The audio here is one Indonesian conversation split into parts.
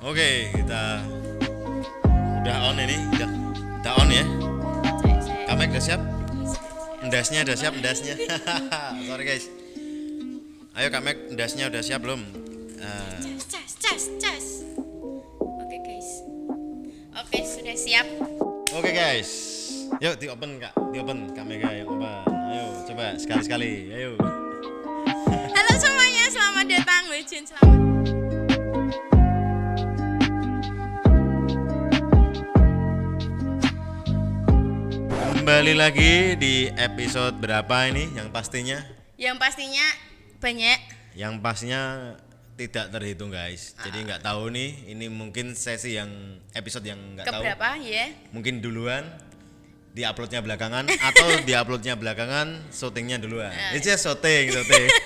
Oke, kita udah on ini, udah on ya. Kamek udah siap? Endasnya udah siap, endasnya. Sorry guys. Ayo Kamek, endasnya udah siap belum? Cas. Oke guys. Oke, sudah siap. Oke guys. Yuk di open Kak, di open Kamek yang open. Ayo coba sekali-sekali, ayo. Halo semuanya, selamat datang Wejin, selamat. Kembali lagi di episode berapa ini yang pastinya? Yang pastinya banyak. Yang pastinya tidak terhitung guys. Jadi nggak tahu nih, ini mungkin sesi yang episode yang nggak tahu. Keberapa ya? Mungkin duluan, diuploadnya belakangan atau diuploadnya belakangan, syutingnya duluan. It's just syuting.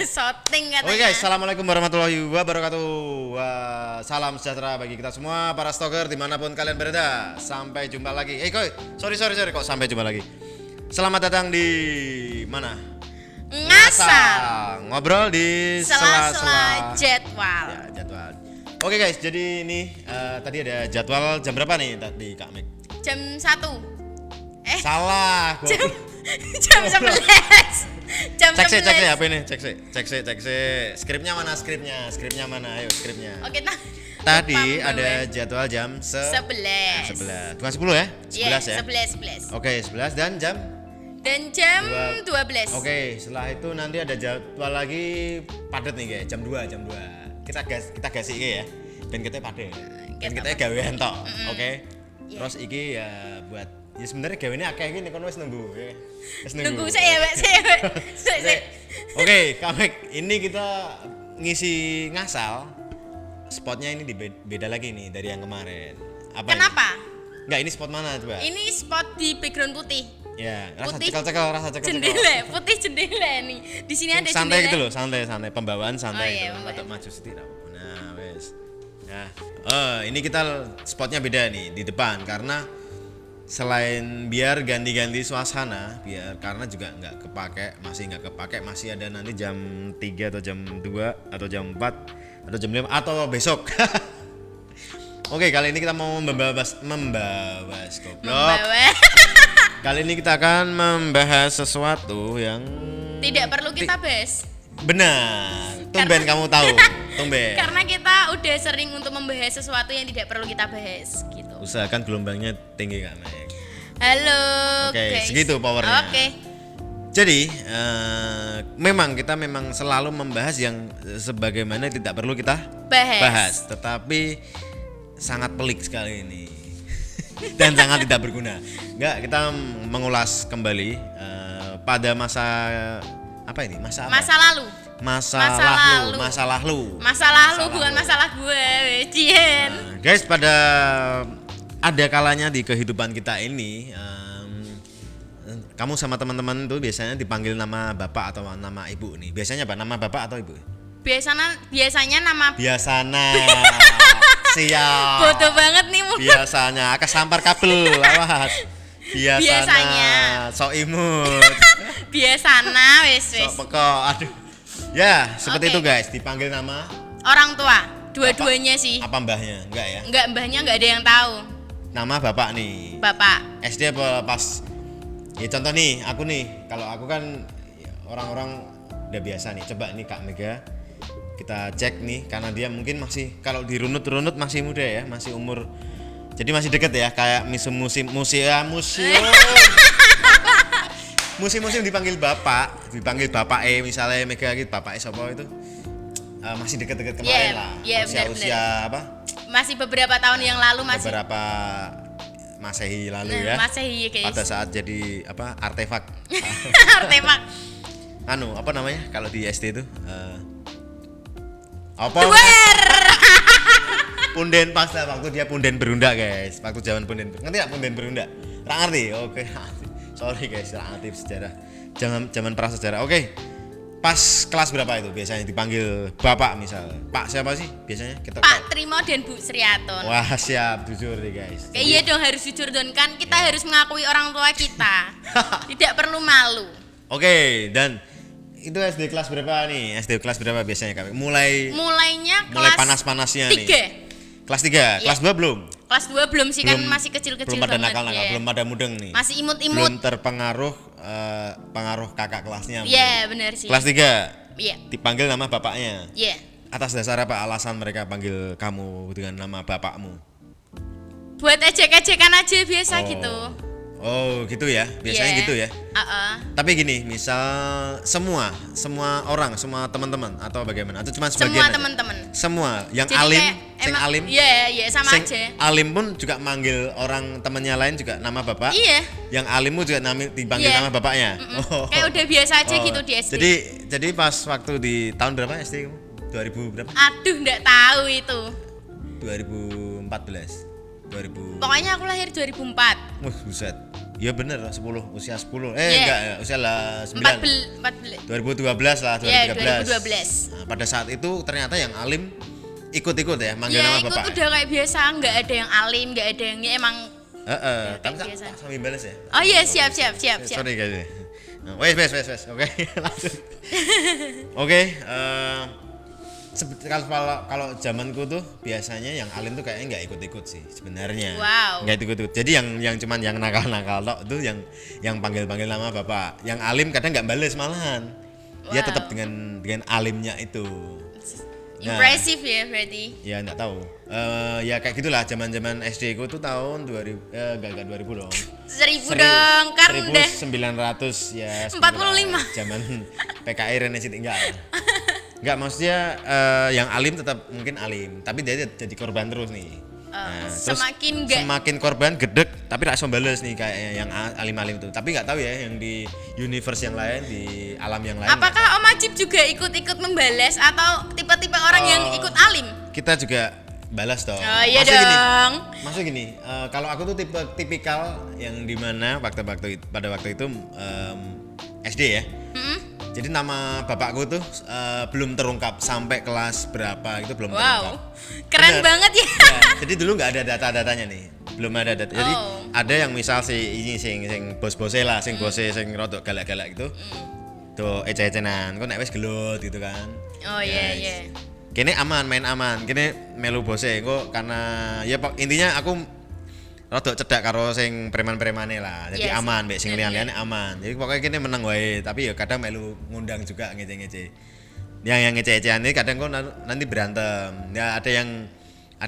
Shooting katanya. Oke guys, assalamualaikum warahmatullahi wabarakatuh. Salam sejahtera bagi kita semua para stalker dimanapun kalian berada. Sampai jumpa lagi. Sorry kok sampai jumpa lagi. Selamat datang di mana? Ngasal. Ngobrol di Sela-sela jadwal. Ya, jadwal. Oke guys, jadi ini tadi ada jadwal jam berapa nih tadi Kak Mek? Jam 1. Salah. Jam 11. Jam Cek 11. sih apa ini? Cek sih. Skripnya mana? Ayo skripnya. Oke, Tadi lupa ada gue. jadwal jam 11. 11. Bukan 10 ya? 11 ya? 11. Oke, 11 dan jam. Dan jam 12. Oke, setelah itu nanti ada jadwal lagi padat nih guys, jam 2. Kita gas iki ya. Ben kita padat. Ben kita gawean tok. Oke. Yeah. Terus iki ya buat ya sebenarnya gaweane akeh iki kono wis nunggu ya. Nunggu saya, Mbak. Saya. Oke, Kamek, ini kita ngisi ngasal. Spotnya ini beda lagi nih dari yang kemarin. Apa? Kenapa? Enggak, ini spot mana coba? Ini spot di background putih. Ya, rasa Putih. cekel. Jendela, putih jendela nih. Di sini ada Santai jendela. gitu loh, santai. Pembawaan santai Oh, iya, gitu. pembawaan. Atau maju sedikit. Nah, wes. Nah, ini kita spotnya beda nih di depan karena selain biar ganti-ganti suasana, karena juga nggak kepake, masih ada nanti jam 3 atau jam 2 atau jam 4 atau jam 5 atau besok. Oke, kali ini kita mau membahas goblok. Kali ini kita akan membahas sesuatu yang Tidak perlu kita bahas. benar. Tumben kamu tahu. Tumben. Karena kita udah sering untuk membahas sesuatu yang tidak perlu kita bahas gitu. Usahakan gelombangnya tinggi Kak Mek. Halo Oke, guys. segitu powernya. Oke. Jadi kita memang selalu membahas yang sebagaimana tidak perlu kita bahas, tetapi sangat pelik sekali ini dan sangat tidak berguna. Enggak, kita mengulas kembali pada masa apa ini? Masa lalu. Masa lalu Bukan masalah gue, Wejin. Guys, pada ada kalanya di kehidupan kita ini kamu sama teman-teman tuh biasanya dipanggil nama bapak atau nama ibu nih. Biasanya apa? Nama bapak atau ibu? Biasanya nama Siap. bodoh banget nih mu. Biasanya kesampar kabel, awas. Biasanya. Sok imut. Biasana wes. Sok peko. Aduh. Ya, seperti Oke. itu guys, dipanggil nama Orang tua, dua-duanya sih. apa mbahnya? Enggak ya? Enggak, mbahnya enggak ada yang tahu. Nama bapak nih. Bapak. SD apa pas? Ya contoh nih, aku nih, kalau aku kan ya, orang-orang udah biasa nih. Coba nih Kak Mega, kita cek nih, karena dia mungkin masih kalau dirunut-runut masih muda ya, masih umur, jadi masih deket ya, kayak musim dipanggil bapak misalnya Mega gitu, bapak siapa itu masih deket-deket kemarin lah, usia apa? Masih beberapa tahun yang lalu masih. Beberapa Masehi lalu ya. Masehi guys. Pada saat jadi apa artefak. Artefak. Apa namanya kalau di SD itu? Apa? Duer. Punden pas lah waktu dia punden berunda guys. Waktu zaman punden. Ngerti enggak punden berunda? Enggak ngerti. Oke. Sorry guys, enggak ngerti sejarah. Zaman prasejarah. Oke. Pas kelas berapa itu biasanya dipanggil bapak misal? Pak siapa sih biasanya? Pak Trimo dan Bu Sriaton. Wah, siap jujur nih guys. Iya dong, harus jujur Don, kan kita harus mengakui orang tua kita. Tidak perlu malu. Oke, dan itu SD kelas berapa nih? SD kelas berapa biasanya Kak? Mulai Mulainya kelas panas-panasnya 3. nih. Kelas 3, kelas 2 belum? Kelas 2 belum sih, kan masih kecil-kecil belum pada banget. nakal-nakal, Iya. belum pada mudeng nih. Masih imut-imut. Belum terpengaruh pengaruh kakak kelasnya. Iya, benar sih. Kelas 3 Iya. dipanggil nama bapaknya. Iya. Atas dasar apa alasan mereka panggil kamu dengan nama bapakmu? Buat ejek-ejekan aja biasa gitu. Oh, gitu ya. Biasanya Iya. gitu ya. Tapi gini, misal semua orang, semua teman-teman atau bagaimana? Atau cuma sebagian Semua aja? teman-teman. Semua yang Jadi alim, kayak sing emang- alim. Iya, sama Sing aja. alim pun juga manggil orang temannya lain juga nama bapak. Iya. Yang alimmu juga dipanggil Iya. nama bapaknya. Kayak udah biasa aja gitu di SD. Jadi pas waktu di tahun berapa SD kamu? 2000 berapa? Aduh, enggak tahu itu. 2014. 2000. Pokoknya aku lahir 2004. Wah, buset. Ya bener, 10, usia 10. Iya. Enggak, usia lah 9. 14. 2012 lah, 2013. Iya, 2012. Nah, pada saat itu ternyata yang alim ikut-ikut ya manggil Ya, nama ikut bapak. udah kayak biasa, enggak ada yang alim, enggak ada yang emang. Tapi kayak biasa. sambil balas ya. Oh iya, siap. Sorry guys. Nah, wes. Oke, lanjut. Oke, kalau zamanku tuh biasanya yang alim tuh kayaknya nggak ikut-ikut sih sebenarnya. Wow. Nggak ikut-ikut. Jadi yang cuman yang nakal-nakal tok tuh yang panggil-panggil nama bapak. Yang alim kadang nggak bales malahan. Dia Wow. tetap dengan alimnya itu. Nah, Impresif ya berarti. ya nggak tahu. Ya kayak gitulah zaman-zaman SD ku tuh tahun 2000 enggak 2000 dong. 1000 dong, kan udah 1900 ya 45. zaman PKI Rene tinggal. Enggak, maksudnya yang alim tetap mungkin alim, tapi dia jadi korban terus nih. Terus semakin korban gedek tapi gak bales nih kayak yang alim-alim itu. Tapi nggak tahu ya yang di universe yang lain, di alam yang lain. Apakah Om Ajib juga ikut-ikut membalas atau tipe-tipe orang yang ikut alim? Kita juga balas dong. Oh iya Maksudnya dong. Maksudnya gini, kalau aku tuh tipikal yang dimana pada waktu itu SD ya. Jadi nama bapakku tuh belum terungkap sampai kelas berapa itu belum terungkap. Keren Bener. banget ya. Ya, jadi dulu nggak ada data-datanya nih, belum ada data. Jadi ada yang misal ini sing bos-bose lah, sing bose sing rodok galak-galak gitu. Tuh ece-ecenan, kok nek wis gelut gitu kan. Oh iya. Kene aman, main aman. Kene melu bose kok karena ya intinya aku rodok cedak karo sing preman-premane lah. Jadi Yes, aman, mbek sing bener, liyan-liyane aman. Jadi pokoknya kene menang wae, tapi ya kadang melu ngundang juga ngece-ngece. Yang ngece-ngecean ini kadang kok nanti berantem. Ya ada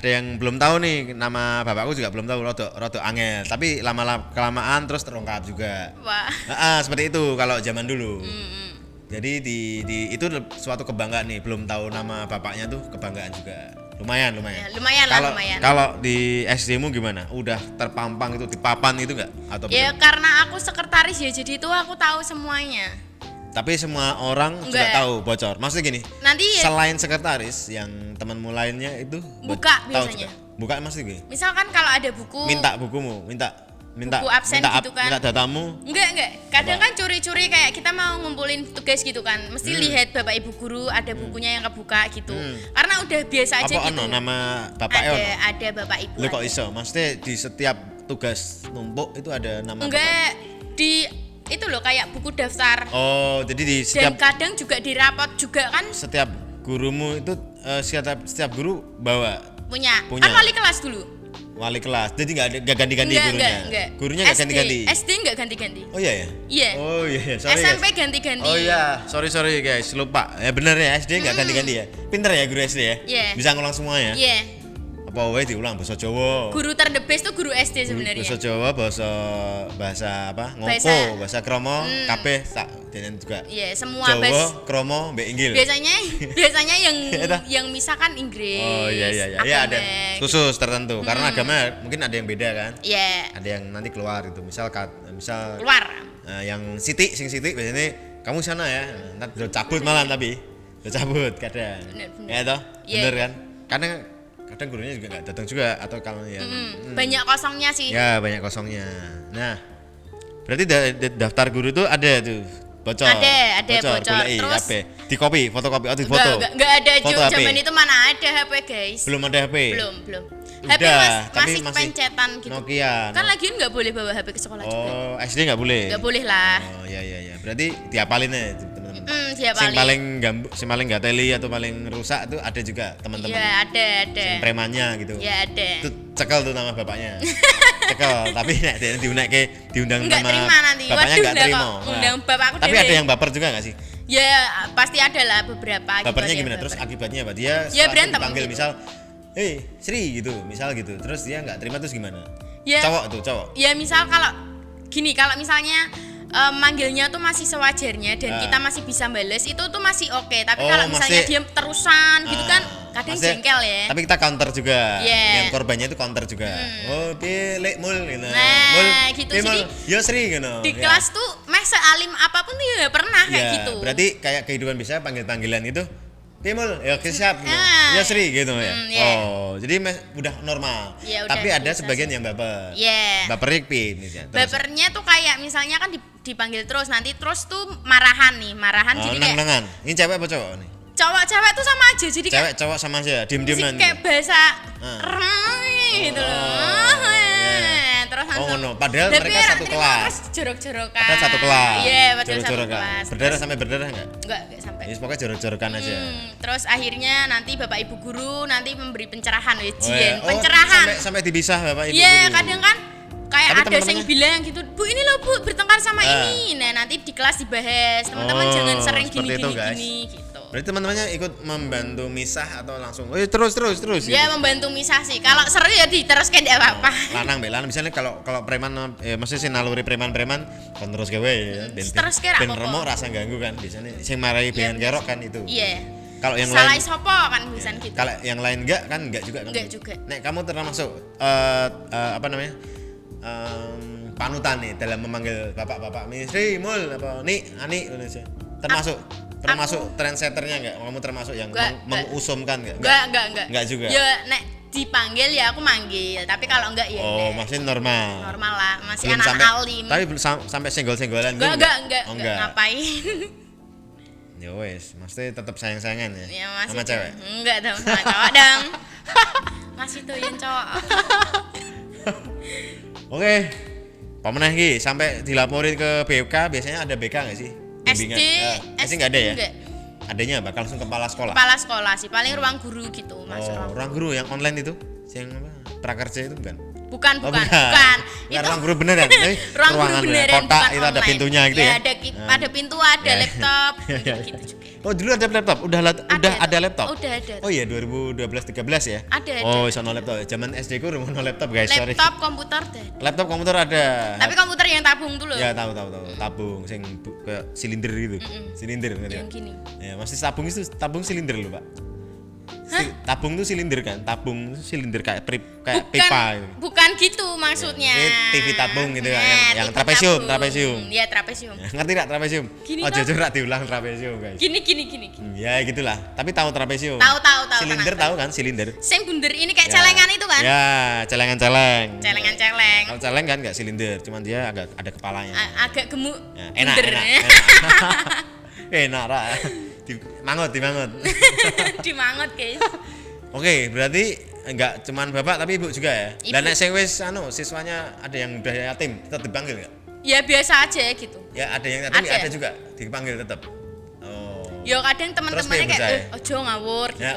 yang belum tahu nih, nama bapakku juga belum tahu, rodok angel. Tapi lama-lama kelamaan terus terungkap juga. Wah. Seperti itu kalau zaman dulu. Jadi di itu suatu kebanggaan nih, belum tahu nama bapaknya tuh kebanggaan juga. Lumayan. Ya, lumayan. Kalau di SD-mu gimana? Udah terpampang itu di papan itu enggak atau Ya bagaimana? karena aku sekretaris ya, jadi itu aku tahu semuanya. Tapi semua orang juga Enggak. tahu bocor. Maksudnya gini, Nanti ya, selain sekretaris yang temanmu lainnya itu Buka tahu biasanya. juga? Buka maksudnya gini. misalkan kalau ada buku. Minta bukumu, minta Buku absen gitu kan. minta datamu. Enggak. Kadang Apa? kan curi-curi kayak kita mau ngumpulin tugas gitu kan. Mesti lihat Bapak Ibu guru ada bukunya yang kebuka gitu. Karena udah biasa aja Apa gitu. nama bapaknya ono? Ada Bapak Ibu. Lu kok ada. iso? Maksudnya di setiap tugas numpuk itu ada nama bapak? Enggak, di itu loh kayak buku daftar. Oh, jadi di Dan setiap kadang juga di rapot juga kan setiap gurumu itu setiap guru bawa punya. Punya. Kan wali kelas dulu. wali kelas. Jadi nggak ganti-ganti gurunya. Enggak. Gurunya nggak SD. ganti-ganti. SD enggak ganti-ganti. Oh iya ya? Iya. Oh iya, sorry SMP guys. ganti-ganti. Oh iya, sorry guys, lupa. Ya bener ya, SD nggak ganti-ganti ya. Pinter ya guru SD ya? Iya. Bisa ngulang semua ya? Iya. Apa wae diulang bahasa Jawa. Guru terdebes tuh guru SD sebenarnya. Bahasa Jawa, bahasa apa? Bahasa- Ngoko, bahasa Kromo, kabeh tak dan juga. Iya, semua Jawa, Kromo, mbek Inggil. biasanya Eta. yang misalkan Inggris. Oh iya. Ya ada agama. khusus tertentu karena agama mungkin ada yang beda kan. Iya, Ada yang nanti keluar itu. Misal keluar. yang Siti biasanya kamu sana ya. Nanti udah cabut malah tapi. Udah cabut kadang. Bener. Ya toh? Iya. Bener kan? Kadang gurunya juga nggak datang juga atau kalau yang Banyak kosongnya sih. ya banyak kosongnya. Nah, berarti daftar guru tuh ada tuh bocor. Ada bocor. goleki, Terus HP. Di copy, fotokopi atau di foto. Enggak ada Foto HP. zaman itu mana ada HP, guys. Belum ada HP. Belum. Udah, HP tapi masih masih pencetan gitu. Nokia. Kan lagian nggak boleh bawa HP ke sekolah juga. Oh, SD nggak boleh. Nggak boleh lah. Oh iya. Berarti diapalin ya teman-teman. Dia Sing paling sing paling nggak teli atau paling rusak tuh ada juga teman-teman. Ya ada. Sing premannya gitu. Ya ada. Itu cekel tuh nama bapaknya. Cekel, tapi nek diundang Nggak nama terima nanti. bapaknya Waduh, nggak lah terima. kok undang bapakku Tapi dewe. ada yang baper juga nggak sih? Ya pasti ada lah beberapa. Bapernya gitu, gimana? ada Terus baper. akibatnya apa? Dia Ya, setelah berantem dipanggil gitu. misal, Sri gitu, misal gitu. Terus dia nggak terima terus gimana? Ya. Cowok. Ya misal kalau misalnya manggilnya tuh masih sewajarnya dan kita masih bisa bales itu tuh masih oke. Tapi Oh, kalau misalnya masih- dia terusan gitu kan kadang Maksudnya, jengkel ya. Tapi kita counter juga. Yeah. Yang korbannya itu counter juga. Oh, pilih mul gitu. Nah, Mul, gitu. piye, Mul? Jadi, Yo Sri gitu. Di Ya. kelas tuh meh sealim apapun tuh ya pernah kayak Ya, gitu. berarti kayak kehidupan biasa panggil-panggilan itu piye mul? Ya oke, siap. Gitu. Ah. Ya Sri gitu ya. Yeah. Oh, jadi udah normal. Ya, udah Tapi ada biasa sebagian sih. yang baper. Yeah. Bapernya piye misalnya? Terus. Bapernya tuh kayak misalnya kan dipanggil terus nanti terus tuh marahan Oh, jadi kayak nang-nangan. Ini cewek apa cowok nih? cowok-cewek tuh sama aja jadi kayak Cewek cowok sama aja, musik diem-dieman. kayak bahasa Ah. gitu loh. iya. Terus Oh, langsung ngono. Padahal tapi mereka orang satu terima kelas. terus jorok-jorokan. Padahal satu kelas. Iya, padahal satu Jorok-jorokan. kelas. Berdarah sampai berdarah enggak? Enggak sampai. Ya, pokoknya jorok-jorokan aja. Terus akhirnya nanti Bapak Ibu guru nanti memberi pencerahan Oh, ujian, ya. Oh, pencerahan. sampai dipisah Bapak Ibu Iya, guru. kadang kan kayak Tapi ada yang teman-temannya- bilang gitu, Bu ini loh Bu bertengkar sama ini. Nah nanti di kelas dibahas, teman-teman Oh, jangan sering seperti itu, guys. gini gitu. Berarti teman-temannya ikut membantu misah atau langsung terus gitu. Ya membantu misah sih. Kalau seru ya diteruskan tidak apa-apa. Lanang be lanang misalnya kalau preman maksudnya sih naluri preman-preman kon terus gawe ya Terus kira ben apa-apa. remuk rasa ganggu kan biasanya sing marai ben kerok kan itu. Iya. Kalau yang Salah lain sopo kan bisa gitu. kalau yang lain enggak juga kan. Enggak juga. Nek kamu termasuk apa namanya? Panutan nih dalam memanggil bapak-bapak Sri Mul apa Ani Indonesia. Termasuk trendsetternya enggak? Kamu termasuk yang Enggak. mengusumkan enggak? Enggak. Enggak juga. Ya nek dipanggil ya aku manggil, tapi kalau enggak ya Oh, enggak. masih normal. Normal lah, masih Belum anak sampai alim. tapi belum sampai senggol-senggolan gitu Enggak, Oh, ngapain. Ya wes, maksudnya tetap sayang-sayangan ya, Ya masih sama cewek. Enggak dong sama cowok dong. Masih doyan cowok. Oke. Pemenang iki sampai dilaporin ke BK biasanya ada BK nggak sih? Bimbingan. SD nggak ada ya? Enggak. Adanya bakal langsung kepala sekolah. Kepala sekolah sih, paling ruang guru gitu, Mas. Oh, ruang guru yang online itu, yang apa? Prakerja itu bukan? Bukan. Oh, Bukan. Nggak, ruang guru beneran. Tapi ruang guru ruangan beneran kotak bukan itu ada online. pintunya gitu ya. Ada pintu, ada Ya. laptop, Ya, gitu juga. Oh, dulu ada laptop. Udah ada laptop. Udah ada. Oh iya 2012-13 ya? Ada. Oh, iso no laptop. Zaman SD ku rumah no laptop, guys. Sorry. Laptop, komputer deh. Laptop komputer ada. Tapi komputer yang tabung dulu. Ya tahu. Tabung sing kayak silinder gitu. Silinder ngerti Yang nggak? gini. Ya, masih tabung silinder loh, Pak. Tabung tuh silinder kan? Tabung tuh silinder kayak pipa gitu. Bukan gitu maksudnya. Ini TV tabung gitu kan, Nah, yang TV trapesium, tabung. trapesium. Iya, trapesium. Ngerti enggak trapesium? Gini Oh, toh. jujur rak diulang trapesium, guys. Gini. Ya gitulah. Tapi tahu trapesium. Tahu. Silinder tenang. tahu kan silinder? Sing bunder ini kayak Ya. celengan itu kan? Ya, celengan-celeng. Celengan-celeng. Kalau celeng kan nggak silinder, cuman dia agak ada kepalanya. Agak gemuk. Ya, bunder. enak Ra. Dimangut. Dimangut, guys. Oke, berarti enggak cuman bapak tapi ibu juga ya. Ibu. Dan nek sing wis siswanya ada yang udah yatim, tetap dipanggil enggak? Ya biasa aja gitu. Ya ada yang yatim Ada. ada juga dipanggil tetap. Oh. Ya kadang teman-temannya Terus piye, kayak Bocah? ojo ngawur gitu. Ya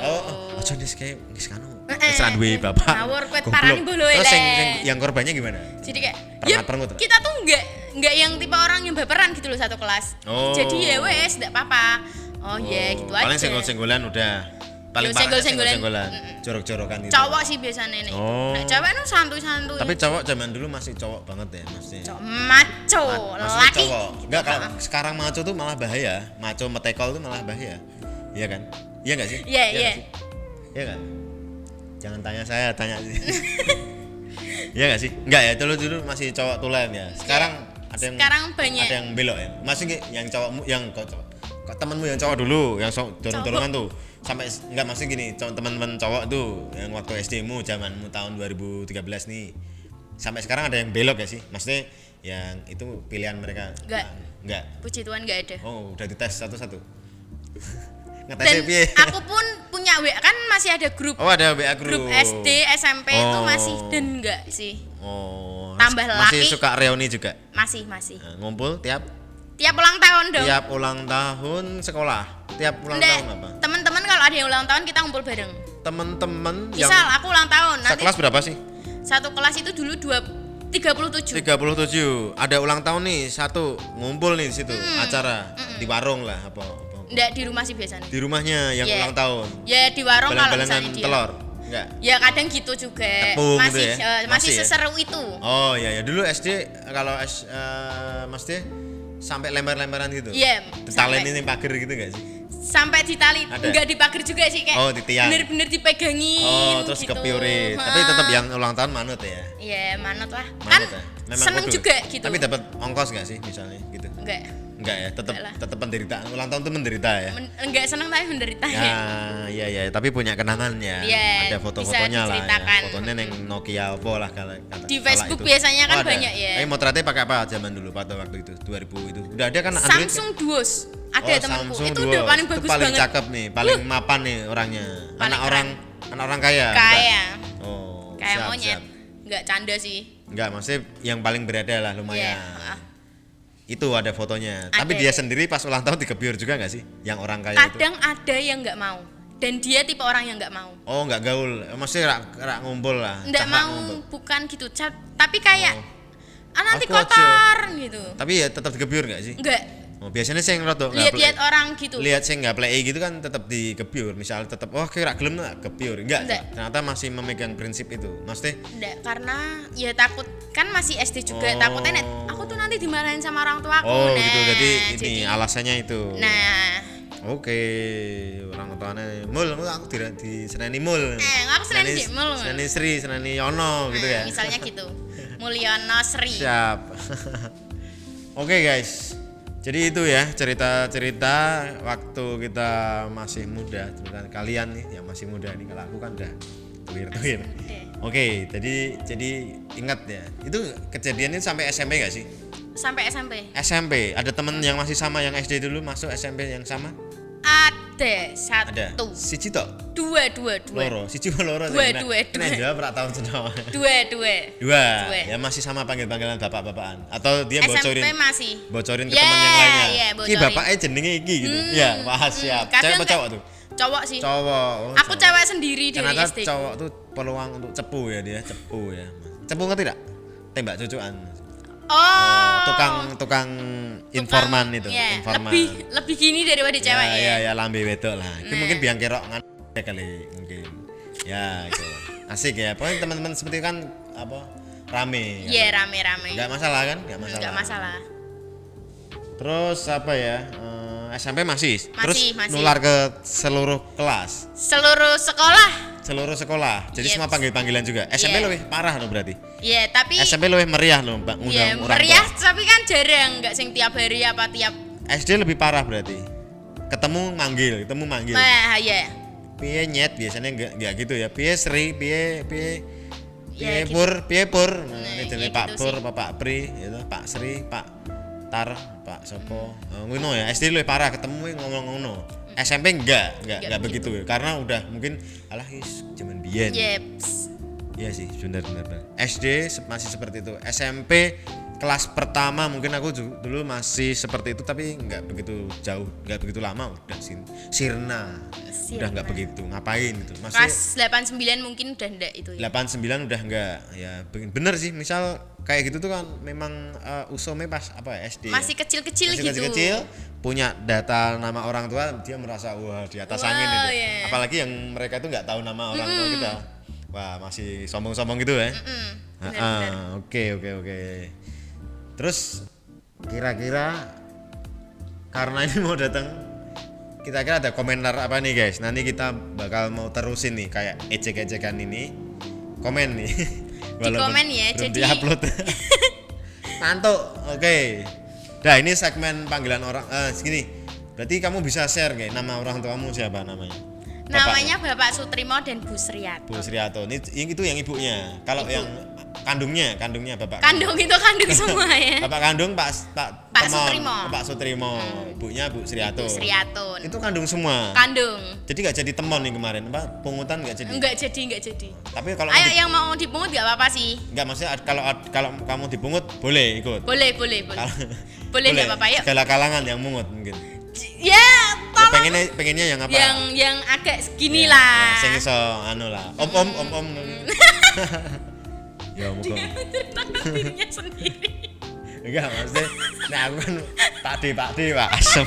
ojo nis kayak wis kanu. Wis ra duwe bapak. Ngawur kuwi Goblok. parani bolo Terus elek. yang korbannya gimana? Jadi kayak ya Perengat-perengut. kita tuh enggak yang tipe orang yang baperan gitu loh satu kelas. Oh. Jadi ya wes enggak apa-apa. Oh ya gitu aja. Paling senggol-senggolan udah. Paling Ya, parah senggol-senggolan. Jorok-jorokan itu. Cowok sih biasanya nih. Oh. Nah, cewek tuh santuy-santuy. Tapi cowok zaman dulu masih cowok banget ya maksudnya. Cowok maco, Maksudnya laki. cowok. Enggak kalau sekarang maco tuh malah bahaya. Maco metekol tuh malah bahaya. Iya kan? Iya enggak sih? Iya. nggak sih? Iya kan? Jangan tanya saya, tanya sih. Iya enggak sih? Enggak ya, dulu masih cowok tulen ya. Sekarang ada yang Sekarang banyak. ada yang belok ya. Maksudnya yang cowokmu yang kok temenmu yang cowok dulu yang dorong-dorongan tuh sampai enggak maksud gini teman-teman cowok tuh yang waktu SD-mu zamanmu tahun 2013 nih sampai sekarang ada yang belok ya sih maksudnya yang itu pilihan mereka enggak Puji Tuhan enggak ada. oh udah dites satu-satu Dan ngetesnya piye aku pun punya WA kan masih ada grup. oh ada WA Grup SD, SMP itu Oh. masih dan enggak sih. oh Tambah masih laki. suka reuni juga Masih. Nah, ngumpul tiap Tiap ulang tahun dong. Tiap ulang tahun sekolah. Tiap ulang Nggak, tahun apa? teman-teman kalau ada yang ulang tahun kita ngumpul bareng. Temen-temen yang Misal aku ulang tahun, nanti sekelas berapa sih? satu kelas itu dulu 37. 37. Ada ulang tahun nih, satu ngumpul nih di situ, acara di warung lah apa. Enggak, di rumah sih biasanya. Di rumahnya yang Iya. ulang tahun. Ya di warung kalau Balang-balangan misalnya dia. telur. Enggak. Ya kadang gitu juga. Tepung gitu Masih ya? masih Masih ya? seseru itu. Oh iya ya, dulu SD kalau Mas D sampai lempar-lemparan gitu. Iya. Talen ini pagar gitu enggak sih? Sampai ditali, Ada? enggak dipager juga sih kayak. Oh, di tiang. Bener-bener dipegangin. Oh, terus gitu. kepiurit. Tapi Ha. tetap yang ulang tahun manut ya. Iya, manut lah. Manut Kan ya. Memang seneng kudu. juga gitu. Tapi dapat ongkos enggak sih misalnya gitu? Enggak. Enggak ya, tetap Enggak lah. tetap penderitaan. Ulang tahun tuh menderita ya. Enggak seneng tapi menderita. Ya, iya ya, tapi punya kenangannya. Iya, Ada foto-fotonya bisa lah ya. diceritakan. Fotonya yang Nokia apa lah kata. Di kala Facebook itu. biasanya kan Oh, ada. banyak ya. Motretnya pakai apa zaman dulu pada waktu itu? 2000 itu. Udah ada kan Android? Samsung Duos. Ada Oh, temanku. Samsung Itu Duo. udah paling Itu bagus paling banget. cakep nih, paling mapan nih orangnya. Paling Anak orang kaya. Kaya. bukan? Oh, Kayak siap, monyet. siap. Enggak canda sih. Enggak, maksudnya yang paling berada lah lumayan. Iya, heeh. Itu ada fotonya. Ada. Tapi dia sendiri pas ulang tahun dikebiur juga nggak sih? Yang orang kaya itu. Kadang ada yang nggak mau. Dan dia tipe orang yang nggak mau. Oh, nggak gaul. Maksudnya rak ngumpul lah. Nggak Cahak mau, ngumpul. bukan gitu. Tapi kayak nanti Aku aja. kotor gitu. Tapi ya tetap dikebiur nggak sih? Enggak. Oh, biasanya sih yang rotok Lihat-lihat orang gitu. Lihat sih nggak play gitu kan tetap dikebiur. Misal tetap kira gelem lah kebiur. Enggak. Enggak. Ternyata masih memegang prinsip itu. Maksudnya Enggak, karena ya takut kan masih SD juga. Oh. Takutnya aku tuh nanti dimarahin sama orang tua aku. oh Nah, gitu. Jadi ini alasannya itu. Nah, Oke, orang tuanya mul aku di Seneni mul. aku Seneni sih, mul. Seneni Sri, Seneni Yono gitu ya. misalnya gitu. Mulyono Sri. Siap. Oke guys. Jadi itu ya cerita-cerita waktu kita masih muda, cerita kalian nih yang masih muda nih. Kalau aku kan udah tuir-tuir. Oke, jadi ingat ya. Itu kejadiannya sampai SMP gak sih? Sampai SMP. SMP, ada temen yang masih sama yang SD dulu masuk SMP yang sama? Ada satu. Ada. Siji tok? Dua. Loro. Siji loro. Dua. Kena jawab rak tahun senawa. Dua. Ya masih sama panggil-panggilan bapak-bapakan atau dia bocorin SMP masih. bocorin ke Ya, teman yang lainnya. ya, Ki bocorin. bapaknya jenenge iki gitu. Ya, wah siap. Cewek Kadang apa cowok tuh? Cowok sih. Cowok. Oh, Aku cewek sendiri dari Ternyata SD. cowok tuh peluang untuk cepu ya dia, cepu ya. Cepu ngerti tidak? Tembak cucuan. Oh. Tukang informan itu, ya, informan. lebih gini daripada cewek ya. Ya lambe wedok lah. Itu Nah. mungkin biang kerok kali mungkin. Ya, itu. Asik ya. Pokoknya teman-teman seperti kan apa? Rame. Iya, rame-rame. Enggak masalah kan? Enggak masalah. Enggak masalah. Terus apa ya? SMP masih. Terus Masih. nular ke seluruh kelas, Seluruh sekolah. seluruh sekolah. Jadi Yes. semua panggil-panggilan juga. SMP Yeah. lebih parah loh berarti. Iya, tapi SMP lebih meriah loh, Mbak. ya Undang orang meriah, tua. tapi kan jarang, enggak sing tiap hari apa tiap. SD lebih parah berarti. Ketemu manggil. Nah, ya. Piye nyet biasanya enggak gitu ya. Piye Sri, piye Ya, gitu. piye pur. Nah, Jadi ya Pak gitu Pur, sih. Pak Pri, gitu, Pak Sri, Pak Tar, Pak Sopo. Ngono ya. SD lebih parah ketemu ngomong ngono. SMP enggak begitu ya. Karena udah mungkin alah zaman biyen. Yeps. Iya sih, benar. SD masih seperti itu. SMP kelas pertama mungkin aku dulu masih seperti itu tapi nggak begitu jauh, nggak begitu lama udah sirna. Udah nggak begitu ngapain gitu. Masih Kelas 89 mungkin udah enggak itu ya. 89 udah nggak. Ya bener sih, misal kayak gitu tuh kan memang usome pas apa ya SD. Masih ya. kecil-kecil Masih gitu. kecil-kecil, punya data nama orang tua, dia merasa wah di atas Wow, angin itu. yeah. Apalagi yang mereka itu nggak tahu nama orang tua kita. Wah, masih sombong-sombong gitu ya. Benar-benar. Oke. Terus kira-kira karena ini mau datang, kira-kira ada komentar apa nih guys? Nanti kita bakal mau terusin nih kayak ejek-ejekan ini. Komen nih. Walaupun komen ya, belum jadi- diupload. Mantuk. Oke. Nah, ini segmen panggilan orang segini. Berarti kamu bisa share nggak nama orang tuamu siapa namanya? Namanya Bapak Sutrimo dan Bu Sriato. Bu Sriato. Ini itu yang ibunya. Kalau Ibu. yang kandungnya Bapak. Kandung itu kandung semua ya. Bapak kandung Pak Temon, Sutrimo. Pak Sutrimo. Ibunya Bu Sriato. Bu Sriato. Itu kandung semua. Kandung. Jadi nggak jadi temon nih kemarin. Apa pungutan nggak jadi? Enggak jadi. Tapi kalau Ayo yang mau dipungut enggak apa-apa sih. nggak maksudnya kalau kamu dipungut boleh ikut. Boleh. Kalau Boleh enggak apa-apa yuk. Segala kalangan yang mungut mungkin. Ya, Ya, tolong. pengennya yang apa? Yang agak segini Ya, lah. ya, sing iso anu lah. Om. Ya muga. Menceritakan dirinya sendiri. Enggak, maksudnya nek aku kan Pak D, Pak Asem.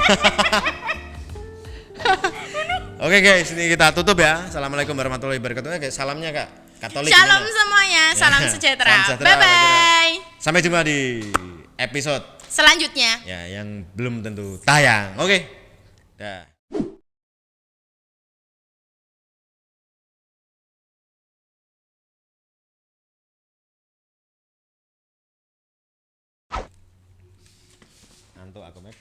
Oke guys, ini kita tutup ya. Assalamualaikum warahmatullahi wabarakatuh. Oke, salamnya Kak. Katolik. Shalom gimana? semuanya, salam Ya, sejahtera. salam sejahtera, Bye bye. Sampai jumpa di episode Selanjutnya. ya yang belum tentu tayang. Oke. Dah. Ngantuk aku, Mek.